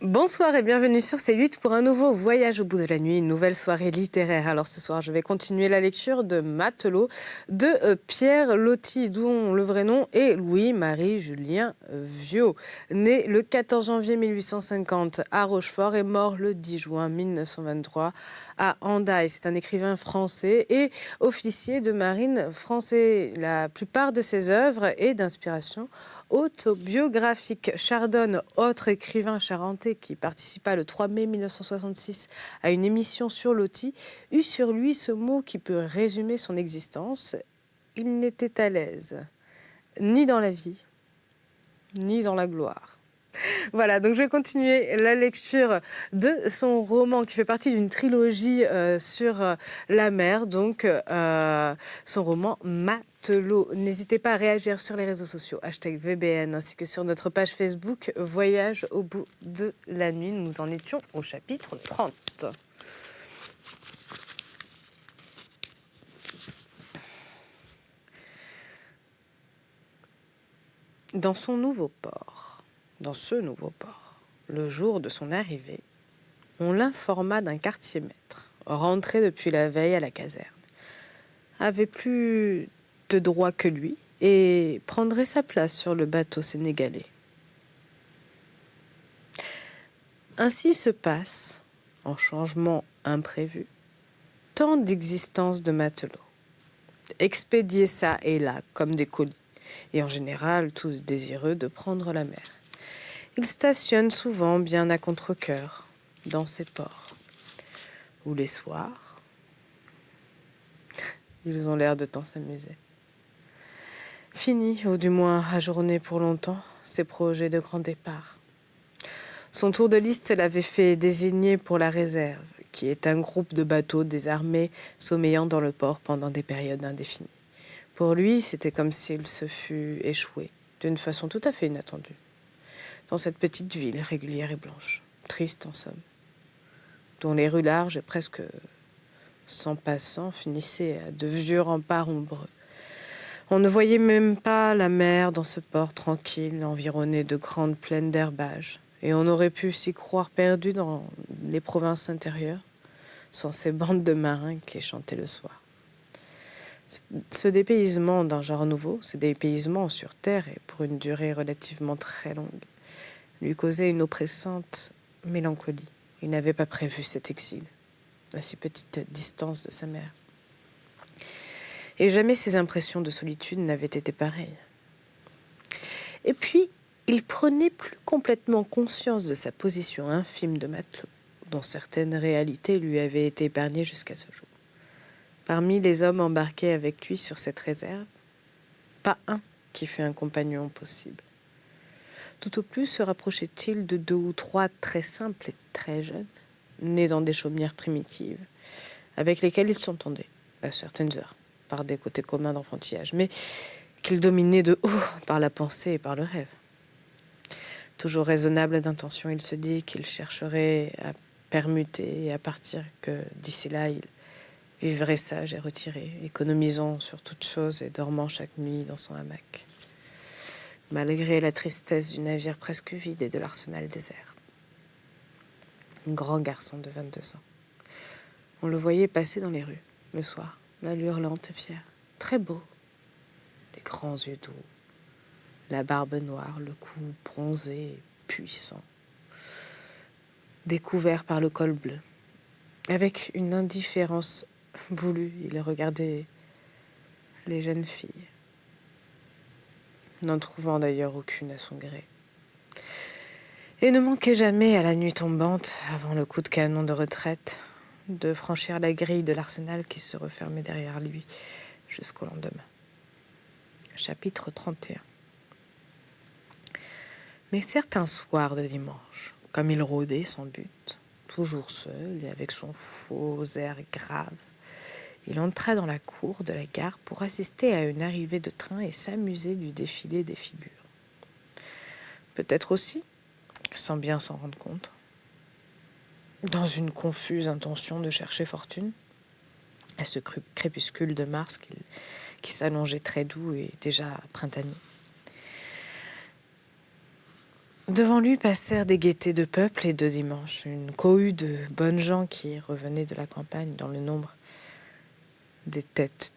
Bonsoir et bienvenue sur C8 pour un nouveau voyage au bout de la nuit, une nouvelle soirée littéraire. Alors ce soir, je vais continuer la lecture de Matelot de Pierre Loti, dont le vrai nom est Louis-Marie Julien Viau. Né le 14 janvier 1850 à Rochefort et mort le 10 juin 1923 à Hendaye. C'est un écrivain français et officier de marine français. La plupart de ses œuvres est d'inspiration autobiographique. Chardonne, autre écrivain charentais qui participa le 3 mai 1966 à une émission sur Loti, eut sur lui ce mot qui peut résumer son existence. Il n'était à l'aise, ni dans la vie, ni dans la gloire. Voilà, donc je vais continuer la lecture de son roman qui fait partie d'une trilogie sur la mer, donc son roman Matelot. N'hésitez pas à réagir sur les réseaux sociaux, #VBN, ainsi que sur notre page Facebook Voyage au bout de la nuit. Nous en étions au chapitre 30. Dans ce nouveau port, le jour de son arrivée, on l'informa d'un quartier-maître, rentré depuis la veille à la caserne, avait plus de droit que lui et prendrait sa place sur le bateau sénégalais. Ainsi se passe, en changement imprévu, tant d'existences de matelots, expédiés çà et là comme des colis, et en général tous désireux de prendre la mer. Ils stationnent souvent bien à contre-cœur dans ces ports, où les soirs, ils ont l'air de tant s'amuser. Fini, ou du moins ajourné pour longtemps, ses projets de grand départ. Son tour de liste l'avait fait désigner pour la réserve, qui est un groupe de bateaux désarmés sommeillant dans le port pendant des périodes indéfinies. Pour lui, c'était comme s'il se fût échoué, d'une façon tout à fait inattendue, dans cette petite ville régulière et blanche, triste en somme, dont les rues larges et presque sans passants finissaient à de vieux remparts ombreux. On ne voyait même pas la mer dans ce port tranquille, environné de grandes plaines d'herbage, et on aurait pu s'y croire perdu dans les provinces intérieures, sans ces bandes de marins qui chantaient le soir. Ce dépaysement d'un genre nouveau, ce dépaysement sur terre et pour une durée relativement très longue, lui causait une oppressante mélancolie. Il n'avait pas prévu cet exil, à si petite distance de sa mère. Et jamais ses impressions de solitude n'avaient été pareilles. Et puis, il prenait plus complètement conscience de sa position infime de matelot, dont certaines réalités lui avaient été épargnées jusqu'à ce jour. Parmi les hommes embarqués avec lui sur cette réserve, pas un qui fût un compagnon possible. Tout au plus se rapprochait-il de 2 ou 3 très simples et très jeunes, nés dans des chaumières primitives, avec lesquels il s'entendait, à certaines heures, par des côtés communs d'enfantillage, mais qu'il dominait de haut par la pensée et par le rêve. Toujours raisonnable d'intention, il se dit qu'il chercherait à permuter et à partir, que d'ici là, il vivrait sage et retiré, économisant sur toute chose et dormant chaque nuit dans son hamac, malgré la tristesse du navire presque vide et de l'arsenal désert. Un grand garçon de 22 ans. On le voyait passer dans les rues, le soir, l'allure lente et fière, très beau, les grands yeux doux, la barbe noire, le cou bronzé et puissant, découvert par le col bleu. Avec une indifférence voulue, il regardait les jeunes filles, n'en trouvant d'ailleurs aucune à son gré. Et ne manquait jamais, à la nuit tombante, avant le coup de canon de retraite, de franchir la grille de l'arsenal qui se refermait derrière lui jusqu'au lendemain. Chapitre 31. Mais certains soirs de dimanche, comme il rôdait sans but, toujours seul et avec son faux air grave, il entra dans la cour de la gare pour assister à une arrivée de train et s'amuser du défilé des figures. Peut-être aussi, sans bien s'en rendre compte, dans une confuse intention de chercher fortune, à ce crépuscule de mars qui s'allongeait très doux et déjà printanier. Devant lui passèrent des gaietés de peuple et de dimanche, une cohue de bonnes gens qui revenaient de la campagne dans le nombre. Des têtes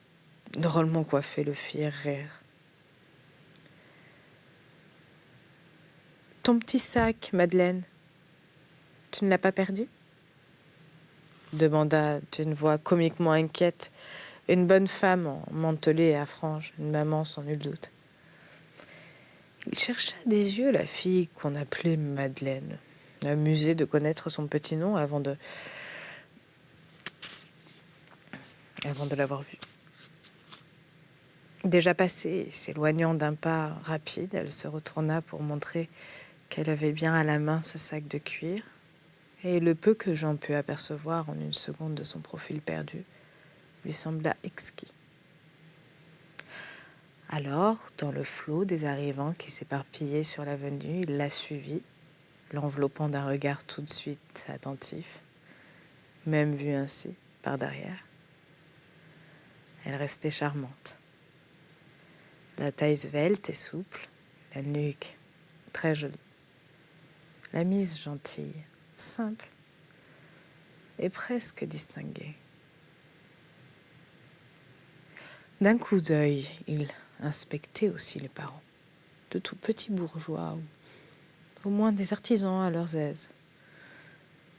drôlement coiffées le firent rire. « Ton petit sac, Madeleine, tu ne l'as pas perdu ?» demanda d'une voix comiquement inquiète une bonne femme en mantelet à franges, une maman sans nul doute. Il chercha des yeux la fille qu'on appelait Madeleine, amusé de connaître son petit nom avant de l'avoir vue. Déjà passée, s'éloignant d'un pas rapide, elle se retourna pour montrer qu'elle avait bien à la main ce sac de cuir, et le peu que Jean put apercevoir en une seconde de son profil perdu lui sembla exquis. Alors, dans le flot des arrivants qui s'éparpillaient sur l'avenue, il la suivit, l'enveloppant d'un regard tout de suite attentif, même vue ainsi, par derrière. Elle restait charmante. La taille svelte et souple, la nuque très jolie, la mise gentille, simple et presque distinguée. D'un coup d'œil, il inspectait aussi les parents, de tout petits bourgeois ou au moins des artisans à leurs aises.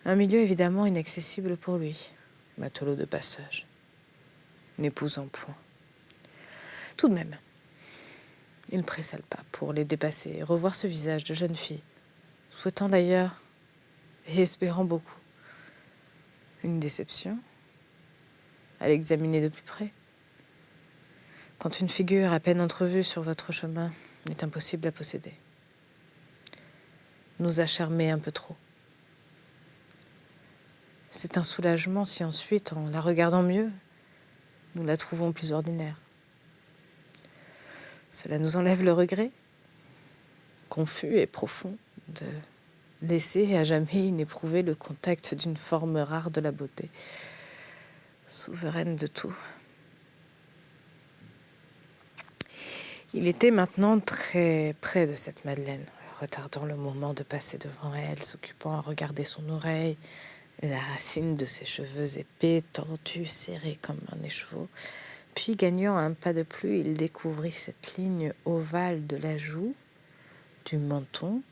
Un milieu évidemment inaccessible pour lui, matelot de passage, n'épousant point. Tout de même, il pressa le pas pour les dépasser et revoir ce visage de jeune fille, souhaitant d'ailleurs et espérant beaucoup. Une déception à l'examiner de plus près. Quand une figure à peine entrevue sur votre chemin est impossible à posséder. Nous a charmés un peu trop. C'est un soulagement si ensuite, en la regardant mieux, nous la trouvons plus ordinaire. Cela nous enlève le regret, confus et profond, de laisser à jamais inéprouvé le contact d'une forme rare de la beauté, souveraine de tout. Il était maintenant très près de cette Madeleine, retardant le moment de passer devant elle, s'occupant à regarder son oreille, la racine de ses cheveux épais, tordus, serrés comme un écheveau. Puis, gagnant un pas de plus, il découvrit cette ligne ovale de la joue, du menton,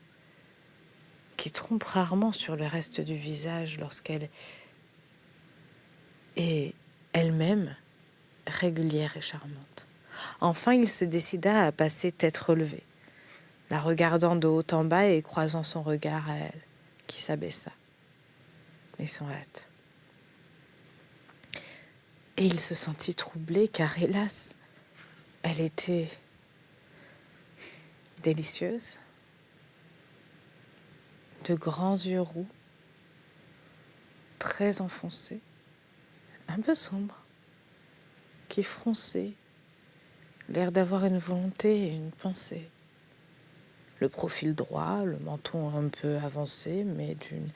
qui trompe rarement sur le reste du visage lorsqu'elle est elle-même régulière et charmante. Enfin, il se décida à passer tête relevée, la regardant de haut en bas et croisant son regard à elle, qui s'abaissa, mais sans hâte. Et il se sentit troublé, car hélas, elle était délicieuse, de grands yeux roux, très enfoncés, un peu sombres, qui fronçaient, l'air d'avoir une volonté et une pensée. Le profil droit, le menton un peu avancé, mais d'une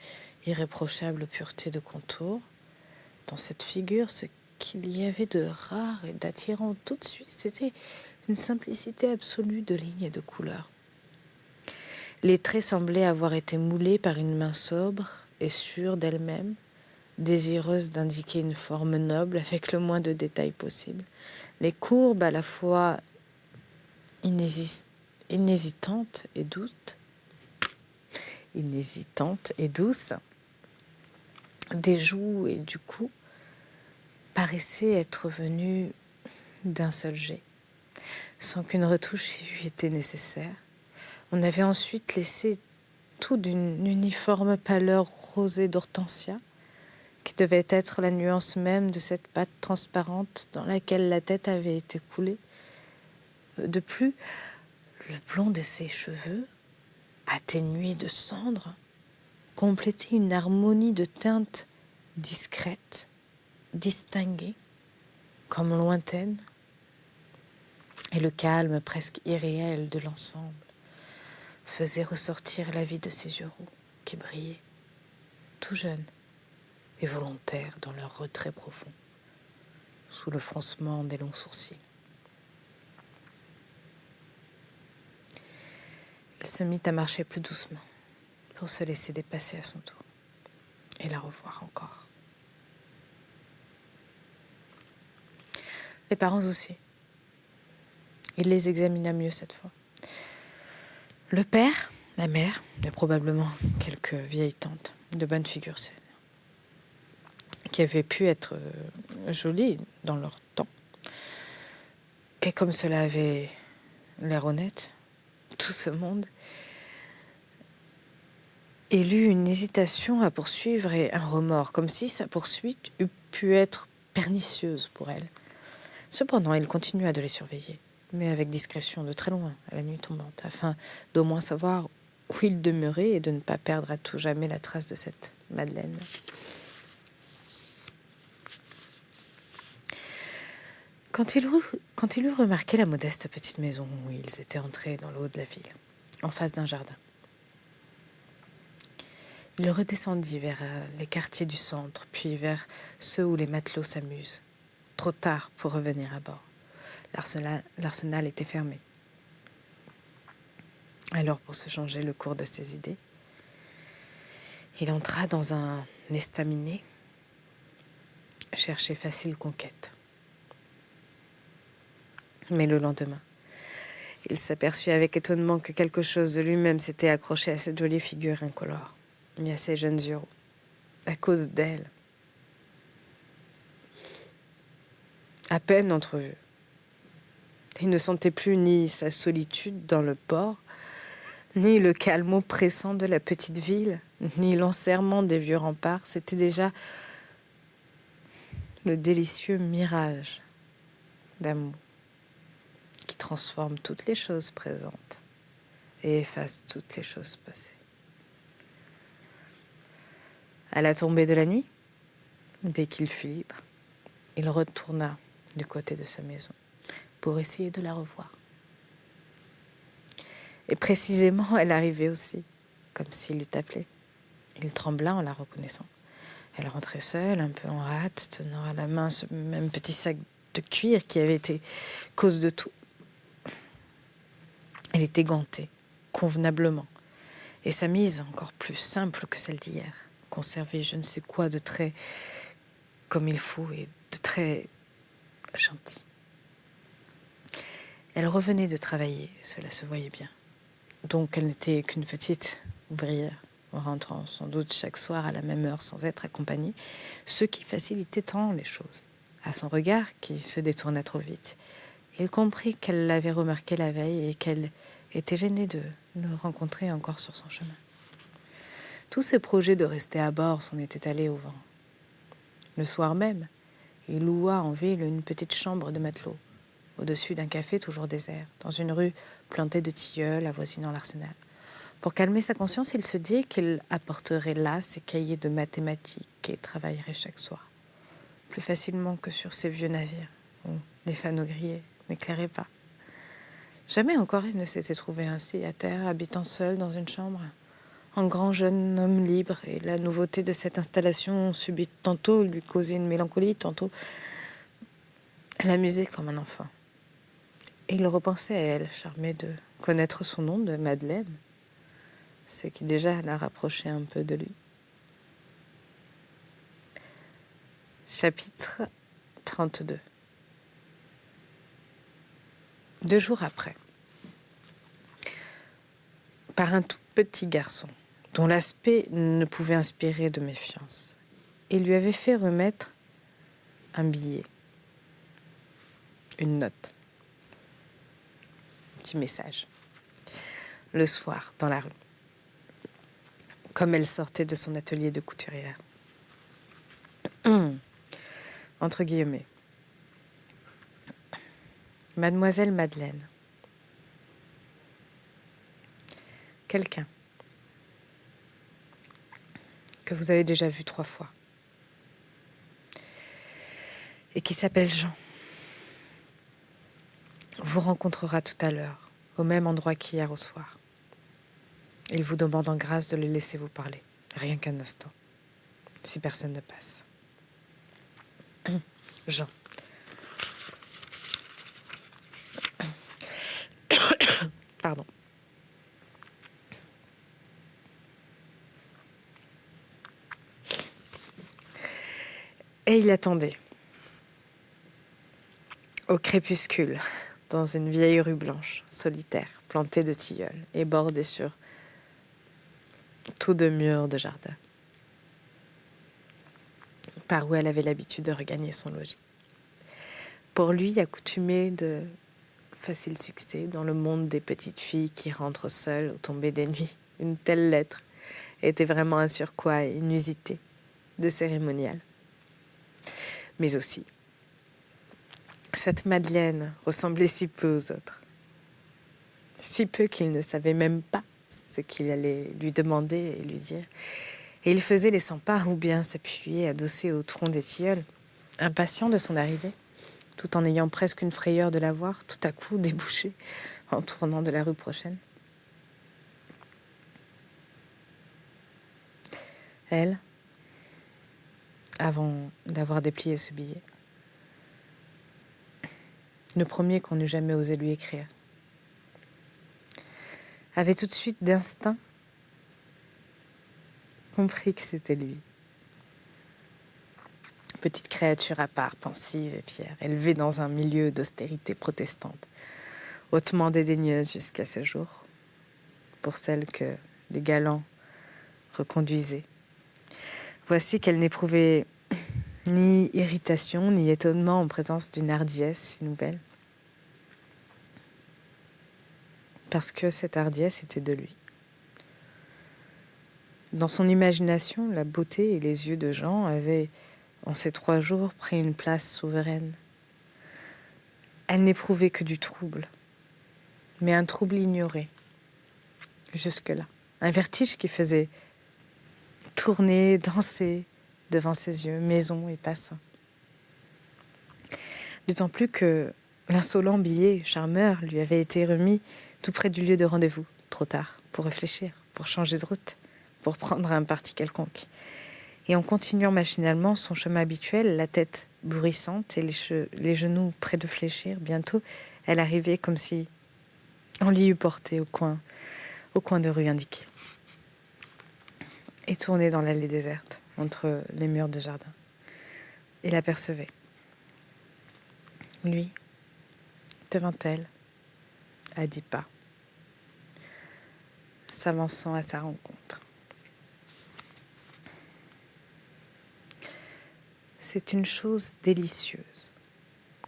irréprochable pureté de contour. Dans cette figure, ce qu'il y avait de rare et d'attirant tout de suite, c'était une simplicité absolue de lignes et de couleurs. Les traits semblaient avoir été moulés par une main sobre et sûre d'elle-même, désireuse d'indiquer une forme noble avec le moins de détails possible. Les courbes à la fois inésitantes et douces, des joues et du cou, paraissaient être venues d'un seul jet, sans qu'une retouche eût été nécessaire. On avait ensuite laissé tout d'une uniforme pâleur rosée d'hortensia, qui devait être la nuance même de cette pâte transparente dans laquelle la tête avait été coulée. De plus, le blond de ses cheveux, atténué de cendre, complétait une harmonie de teintes discrètes, distinguées, comme lointaines, et le calme presque irréel de l'ensemble faisait ressortir la vie de ses yeux roux qui brillaient, tout jeunes et volontaires dans leur retrait profond, sous le froncement des longs sourcils. Elle se mit à marcher plus doucement pour se laisser dépasser à son tour et la revoir encore. Les parents aussi. Il les examina mieux cette fois. Le père, la mère, et probablement quelques vieilles tantes de bonne figure saine, qui avaient pu être jolies dans leur temps. Et comme cela avait l'air honnête, tout ce monde, il eut une hésitation à poursuivre et un remords, comme si sa poursuite eût pu être pernicieuse pour elle. Cependant, il continua de les surveiller, mais avec discrétion, de très loin, à la nuit tombante, afin d'au moins savoir où il demeurait et de ne pas perdre à tout jamais la trace de cette Madeleine. Quand il eut remarqué la modeste petite maison où ils étaient entrés dans le haut de la ville, en face d'un jardin, il redescendit vers les quartiers du centre, puis vers ceux où les matelots s'amusent. Trop tard pour revenir à bord. L'arsenal était fermé. Alors, pour se changer le cours de ses idées, il entra dans un estaminet, chercher facile conquête. Mais le lendemain, il s'aperçut avec étonnement que quelque chose de lui-même s'était accroché à cette jolie figure incolore et à ses jeunes yeux, à cause d'elle. À peine entrevue, il ne sentait plus ni sa solitude dans le port, ni le calme oppressant de la petite ville, ni l'enserrement des vieux remparts. C'était déjà le délicieux mirage d'amour qui transforme toutes les choses présentes et efface toutes les choses passées. À la tombée de la nuit, dès qu'il fut libre, il retourna du côté de sa maison pour essayer de la revoir. Et précisément, elle arrivait aussi, comme s'il l'eût appelée. Il trembla en la reconnaissant. Elle rentrait seule, un peu en hâte, tenant à la main ce même petit sac de cuir qui avait été cause de tout. Elle était gantée, convenablement, et sa mise encore plus simple que celle d'hier, conservait je ne sais quoi de très comme il faut et de très gentil. Elle revenait de travailler, cela se voyait bien. Donc elle n'était qu'une petite ouvrière, rentrant sans doute chaque soir à la même heure sans être accompagnée, ce qui facilitait tant les choses. À son regard, qui se détourna trop vite, il comprit qu'elle l'avait remarqué la veille et qu'elle était gênée de le rencontrer encore sur son chemin. Tous ses projets de rester à bord s'en étaient allés au vent. Le soir même, il loua en ville une petite chambre de matelot, au-dessus d'un café toujours désert, dans une rue plantée de tilleuls avoisinant l'arsenal. Pour calmer sa conscience, il se dit qu'il apporterait là ses cahiers de mathématiques et travaillerait chaque soir, plus facilement que sur ces vieux navires, où les fanaux grillés n'éclairaient pas. Jamais encore il ne s'était trouvé ainsi à terre, habitant seul dans une chambre, en grand jeune homme libre, et la nouveauté de cette installation subite tantôt lui causait une mélancolie, tantôt l'amusait comme un enfant. Et il repensait à elle, charmé de connaître son nom de Madeleine, ce qui déjà la rapprochait un peu de lui. Chapitre 32. 2 jours après, par un tout petit garçon, dont l'aspect ne pouvait inspirer de méfiance, il lui avait fait remettre un billet, une note, un petit message, le soir, dans la rue, comme elle sortait de son atelier de couturière. Entre guillemets. Mademoiselle Madeleine. Quelqu'un que vous avez déjà vu 3 fois et qui s'appelle Jean vous rencontrera tout à l'heure au même endroit qu'hier au soir. Il vous demande en grâce de le laisser vous parler, rien qu'un instant, si personne ne passe. Jean. Pardon. Et il attendait, au crépuscule, dans une vieille rue blanche, solitaire, plantée de tilleuls et bordée sur tout de murs de jardin, par où elle avait l'habitude de regagner son logis. Pour lui, accoutumé de facile succès dans le monde des petites filles qui rentrent seules au tomber des nuits, une telle lettre était vraiment un surcroît inusité, de cérémonial. Mais aussi, cette Madeleine ressemblait si peu aux autres. Si peu qu'il ne savait même pas ce qu'il allait lui demander et lui dire. Et il faisait les 100 pas ou bien s'appuyait adossé au tronc des tilleuls, impatient de son arrivée, tout en ayant presque une frayeur de la voir tout à coup déboucher en tournant de la rue prochaine. Elle, avant d'avoir déplié ce billet, le premier qu'on n'eût jamais osé lui écrire, avait tout de suite d'instinct compris que c'était lui. Petite créature à part, pensive et fière, élevée dans un milieu d'austérité protestante, hautement dédaigneuse jusqu'à ce jour, pour celle que les galants reconduisaient. Voici qu'elle n'éprouvait ni irritation, ni étonnement en présence d'une hardiesse si nouvelle. Parce que cette hardiesse était de lui. Dans son imagination, la beauté et les yeux de Jean avaient, en ces 3 jours, pris une place souveraine. Elle n'éprouvait que du trouble, mais un trouble ignoré, jusque-là. Un vertige qui faisait tourner, danser devant ses yeux, maisons et passants. D'autant plus que l'insolent billet charmeur lui avait été remis tout près du lieu de rendez-vous, trop tard, pour réfléchir, pour changer de route, pour prendre un parti quelconque. Et en continuant machinalement son chemin habituel, la tête bruissante et les genoux près de fléchir, bientôt, elle arrivait comme si on l'y eût portée au coin de rue indiqué. Et tournait dans l'allée déserte, entre les murs de jardin. Et l'apercevait. Lui, devant elle, à 10 pas, s'avançant à sa rencontre. C'est une chose délicieuse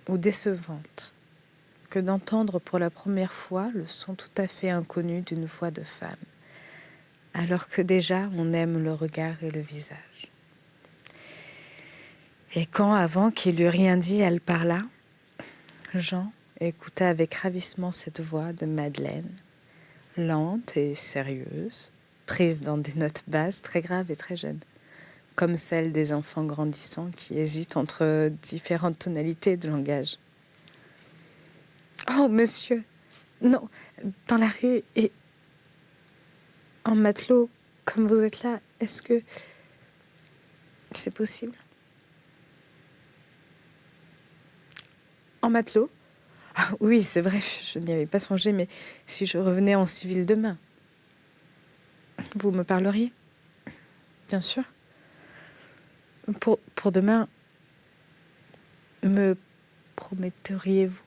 ou décevante que d'entendre pour la première fois le son tout à fait inconnu d'une voix de femme, alors que déjà on aime le regard et le visage. Et quand, avant qu'il eût rien dit, elle parla, Jean écouta avec ravissement cette voix de Madeleine, lente et sérieuse, prise dans des notes basses, très graves et très jeunes, comme celle des enfants grandissants qui hésitent entre différentes tonalités de langage. « Oh, monsieur, non, dans la rue et en matelot, comme vous êtes là, est-ce que c'est possible ?» En matelot ? Ah, oui, c'est vrai, je n'y avais pas songé, mais si je revenais en civil demain, vous me parleriez ? Bien sûr. Pour demain, me prometteriez-vous ?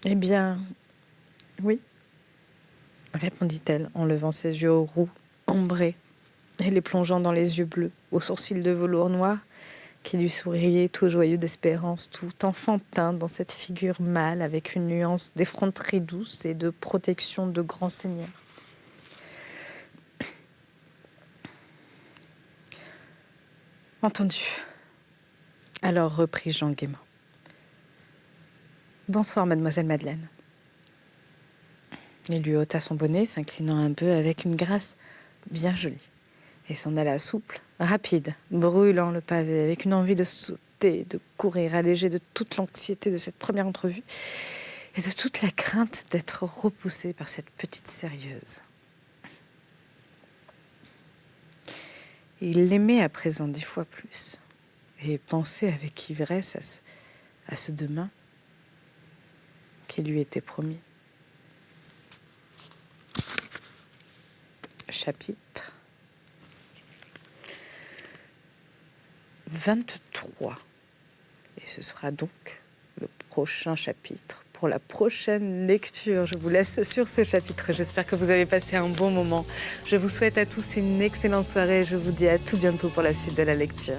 Eh bien, oui, répondit-elle en levant ses yeux roux, ombrés, et les plongeant dans les yeux bleus, aux sourcils de velours noir, qui lui souriait tout joyeux d'espérance, tout enfantin dans cette figure mâle avec une nuance d'effronterie douce et de protection de grand seigneur. Entendu. Alors reprit Jean gaiement. Bonsoir, mademoiselle Madeleine. Il lui ôta son bonnet, s'inclinant un peu avec une grâce bien jolie, et s'en alla souple, rapide, brûlant le pavé, avec une envie de sauter, de courir, allégé de toute l'anxiété de cette première entrevue et de toute la crainte d'être repoussé par cette petite sérieuse. Il l'aimait à présent 10 fois plus, et pensait avec ivresse à ce demain qui lui était promis. Chapitre 23. Et ce sera donc le prochain chapitre pour la prochaine lecture. Je vous laisse sur ce chapitre. J'espère que vous avez passé un bon moment. Je vous souhaite à tous une excellente soirée et je vous dis à tout bientôt pour la suite de la lecture.